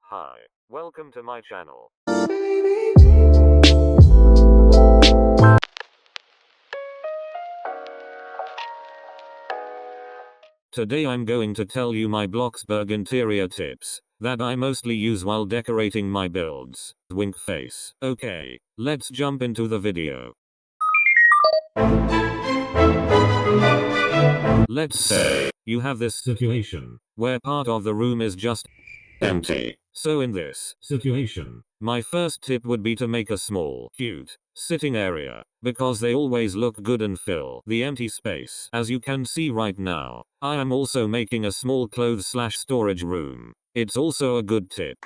Hi, welcome to my channel. Today I'm going to tell you my Bloxburg interior tips that I mostly use while decorating my builds. Wink face. Okay, let's jump into the video. Let's say you have this situation where part of the room is just empty. So in this situation, my first tip would be to make a small, cute sitting area, because they always look good and fill the empty space. As you can see right now, I am also making a small clothes/storage room. It's also a good tip.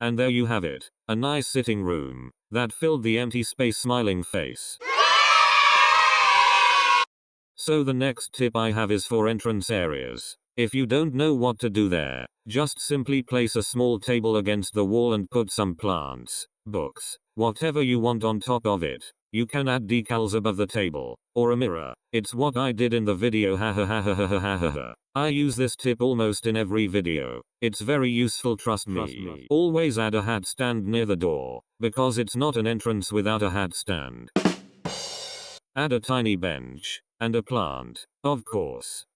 And there you have it, a nice sitting room that filled the empty space. Smiling face. So the next tip I have is for entrance areas. If you don't know what to do there, just simply place a small table against the wall and put some plants, books, whatever you want on top of it. You can add decals above the table, or a mirror. It's what I did in the video. I use this tip almost in every video. It's very useful, trust me. Always add a hat stand near the door, because it's not an entrance without a hat stand. Add a tiny bench, and a plant, of course.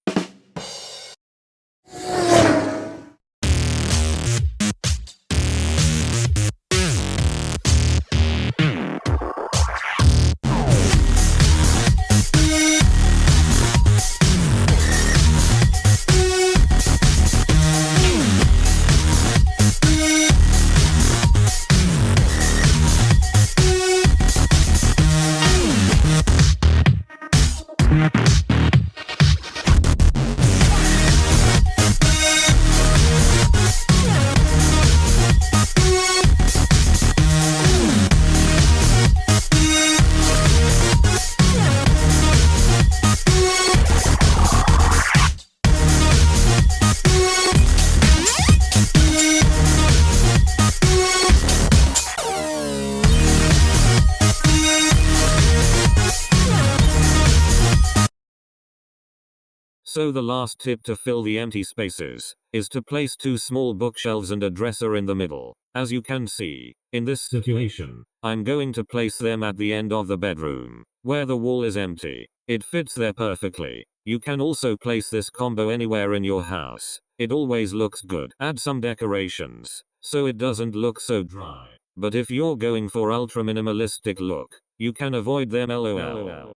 So the last tip to fill the empty spaces is to place two small bookshelves and a dresser in the middle. As you can see, in this situation, I'm going to place them at the end of the bedroom, where the wall is empty. It fits there perfectly. You can also place this combo anywhere in your house. It always looks good. Add some decorations, so it doesn't look so dry. But if you're going for ultra minimalistic look, you can avoid them. LOL.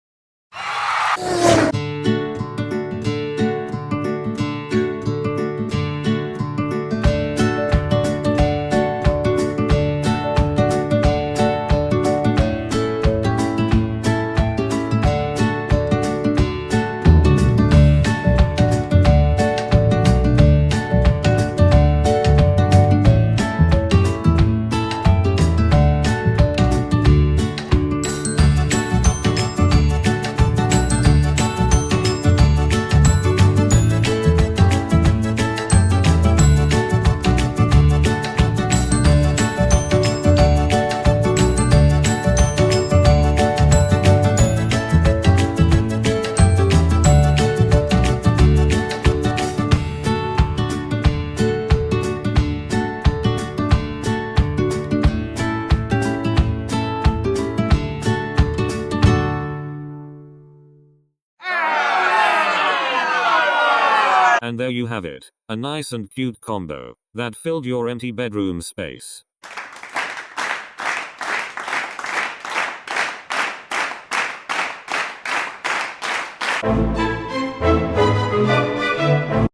And there you have it. A nice and cute combo that filled your empty bedroom space.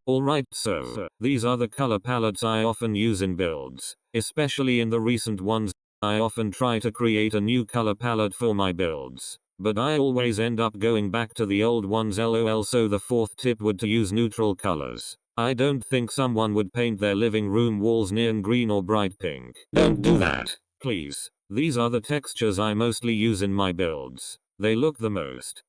Alright, so these are the color palettes I often use in builds, especially in the recent ones. I often try to create a new color palette for my builds, but I always end up going back to the old ones lol. So the fourth tip would to use neutral colors. I don't think someone would paint their living room walls neon green or bright pink. Don't do that, please. These are the textures I mostly use in my builds. They look the most.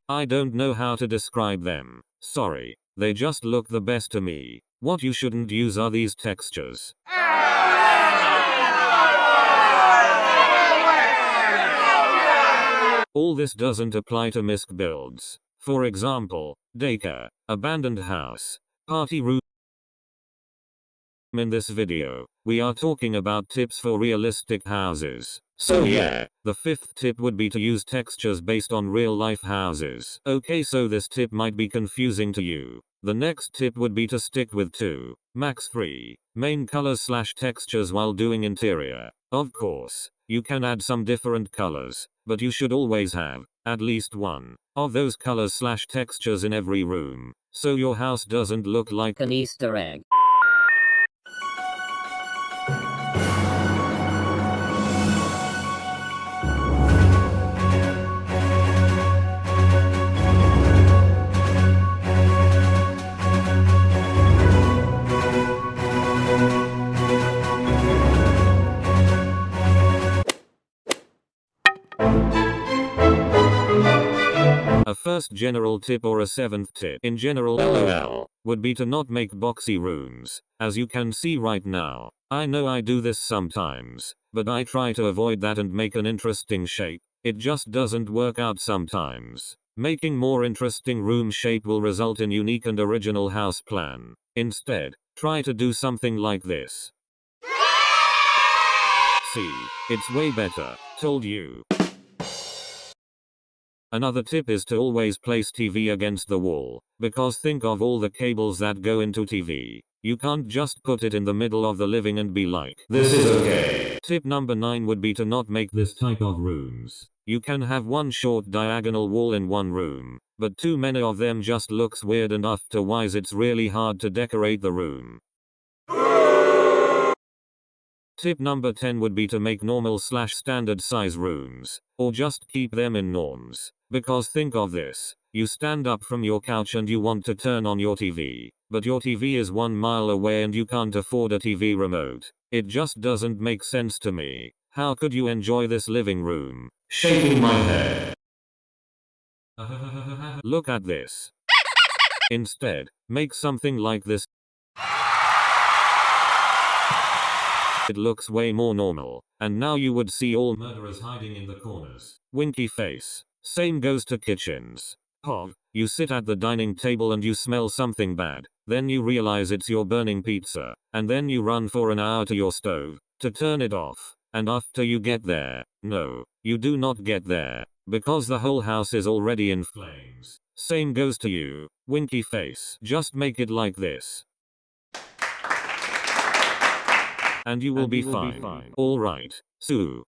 I don't know how to describe them. Sorry. They just look the best to me. What you shouldn't use are these textures. All this doesn't apply to misc builds. For example, daycare, abandoned house, party room. In this video, we are talking about tips for realistic houses. So yeah, the fifth tip would be to use textures based on real life houses. Okay, so this tip might be confusing to you. The next tip would be to stick with 2, max 3, main colors / textures while doing interior. Of course, you can add some different colors, but you should always have at least one of those colors / textures in every room, so your house doesn't look like an Easter egg. A first general tip or a seventh tip in general lol would be to not make boxy rooms. As you can see right now, I know I do this sometimes, but I try to avoid that and make an interesting shape. It just doesn't work out sometimes. Making more interesting room shape will result in unique and original house plan. Instead, try to do something like this. See, it's way better. Told you. Another tip is to always place TV against the wall, because think of all the cables that go into TV. You can't just put it in the middle of the living and be like, this is okay. Tip number 9 would be to not make this type of rooms. You can have one short diagonal wall in one room, but too many of them just looks weird and afterwise it's really hard to decorate the room. Tip number 10 would be to make normal / standard size rooms, or just keep them in norms. Because think of this, you stand up from your couch and you want to turn on your TV, but your TV is 1 mile away and you can't afford a TV remote. It just doesn't make sense to me. How could you enjoy this living room? Shaking my head. Look at this. Instead, make something like this. It looks way more normal, and now you would see all murderers hiding in the corners. Winky face. Same goes to kitchens. You sit at the dining table and you smell something bad, then you realize it's your burning pizza, and then you run for an hour to your stove to turn it off, and after you get there, no, you do not get there, because the whole house is already in flames. Same goes to you, winky face. Just make it like this. And you will be fine. Alright. So.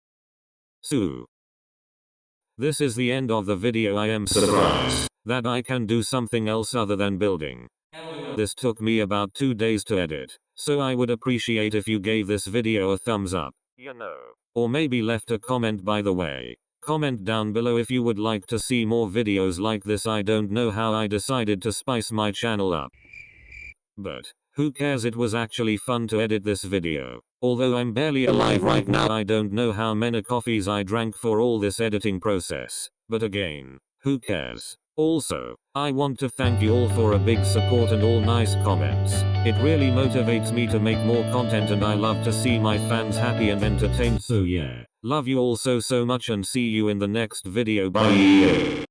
This is the end of the video. I am surprised that I can do something else other than building. This took me about 2 days to edit, so I would appreciate if you gave this video a thumbs up, or maybe left a comment. By the way, comment down below if you would like to see more videos like this. I don't know how I decided to spice my channel up, but who cares, it was actually fun to edit this video. Although I'm barely alive right now, I don't know how many coffees I drank for all this editing process. But again, who cares? Also, I want to thank you all for a big support and all nice comments. It really motivates me to make more content and I love to see my fans happy and entertained. So yeah, love you all so much and see you in the next video. Bye.